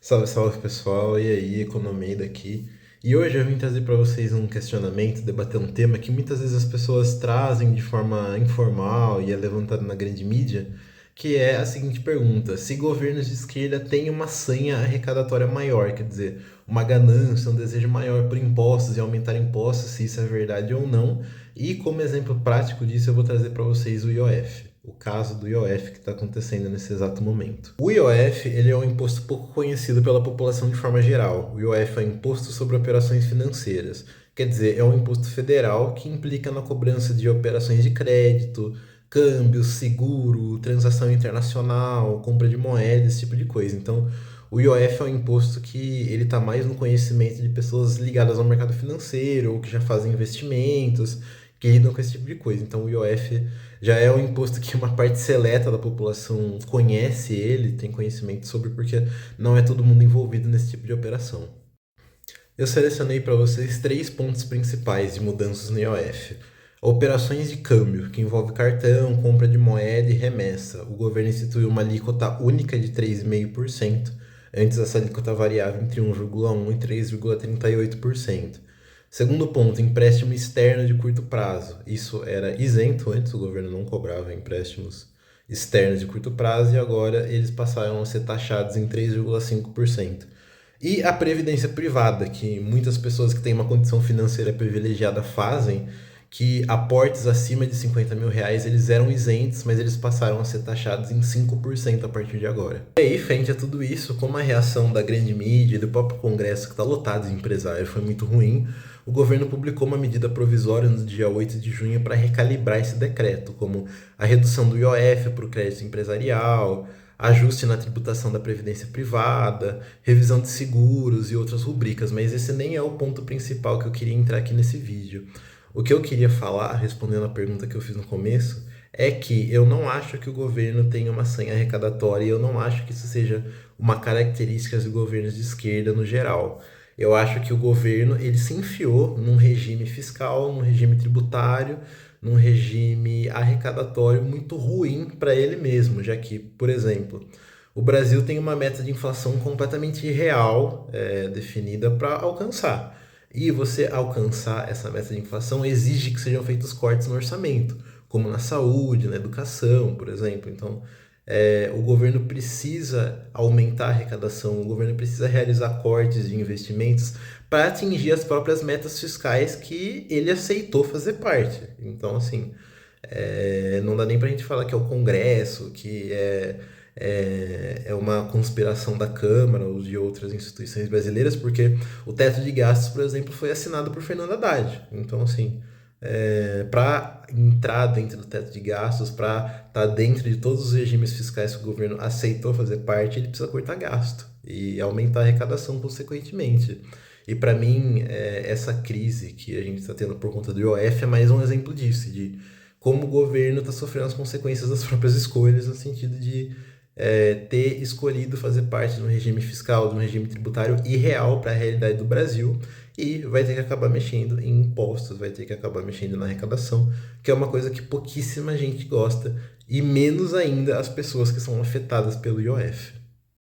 Salve, salve pessoal, e aí, Economei daqui. E hoje eu vim trazer para vocês um questionamento, debater um tema que muitas vezes as pessoas trazem de forma informal e é levantado na grande mídia, que é a seguinte pergunta: se governos de esquerda têm uma sanha arrecadatória maior, quer dizer, uma ganância, um desejo maior por impostos e aumentar impostos, se isso é verdade ou não. E como exemplo prático disso, eu vou trazer para vocês o IOF, o caso do IOF que está acontecendo nesse exato momento. O IOF ele é um imposto pouco conhecido pela população de forma geral. O IOF é Imposto sobre Operações Financeiras. Quer dizer, é um imposto federal que implica na cobrança de operações de crédito, câmbio, seguro, transação internacional, compra de moeda, esse tipo de coisa. Então, o IOF é um imposto que ele está mais no conhecimento de pessoas ligadas ao mercado financeiro ou que já fazem investimentos, que lidam com esse tipo de coisa. Então, o IOF já é um imposto que uma parte seleta da população conhece ele, tem conhecimento sobre, porque não é todo mundo envolvido nesse tipo de operação. Eu selecionei para vocês três pontos principais de mudanças no IOF. Operações de câmbio, que envolve cartão, compra de moeda e remessa. O governo instituiu uma alíquota única de 3,5%. Antes essa alíquota variava entre 1,1% e 3,38%. Segundo ponto, empréstimo externo de curto prazo. Isso era isento antes, o governo não cobrava empréstimos externos de curto prazo e agora eles passaram a ser taxados em 3,5%. E a previdência privada, que muitas pessoas que têm uma condição financeira privilegiada fazem, que aportes acima de R$ 50.000 eles eram isentos, mas eles passaram a ser taxados em 5% a partir de agora. E aí, frente a tudo isso, como a reação da grande mídia e do próprio Congresso, que está lotado de empresários, foi muito ruim, o governo publicou uma medida provisória no dia 8 de junho para recalibrar esse decreto, como a redução do IOF para o crédito empresarial, ajuste na tributação da previdência privada, revisão de seguros e outras rubricas, mas esse nem é o ponto principal que eu queria entrar aqui nesse vídeo. O que eu queria falar, respondendo a pergunta que eu fiz no começo, é que eu não acho que o governo tenha uma sanha arrecadatória e eu não acho que isso seja uma característica dos governos de esquerda no geral. Eu acho que o governo ele se enfiou num regime fiscal, num regime tributário, num regime arrecadatório muito ruim para ele mesmo, já que, por exemplo, o Brasil tem uma meta de inflação completamente irreal, definida para alcançar. E você alcançar essa meta de inflação exige que sejam feitos cortes no orçamento, como na saúde, na educação, por exemplo. Então, o governo precisa aumentar a arrecadação, o governo precisa realizar cortes de investimentos para atingir as próprias metas fiscais que ele aceitou fazer parte. Então, assim, não dá nem para a gente falar que é o Congresso, que é uma conspiração da Câmara ou de outras instituições brasileiras, porque o teto de gastos, por exemplo, foi assinado por Fernando Haddad. Então, assim, para entrar dentro do teto de gastos, para estar dentro de todos os regimes fiscais que o governo aceitou fazer parte, ele precisa cortar gasto e aumentar a arrecadação consequentemente. E para mim, essa crise que a gente está tendo por conta do IOF é mais um exemplo disso, de como o governo está sofrendo as consequências das próprias escolhas, no sentido de ter escolhido fazer parte de um regime fiscal, de um regime tributário irreal para a realidade do Brasil e vai ter que acabar mexendo em impostos, vai ter que acabar mexendo na arrecadação, que é uma coisa que pouquíssima gente gosta e menos ainda as pessoas que são afetadas pelo IOF.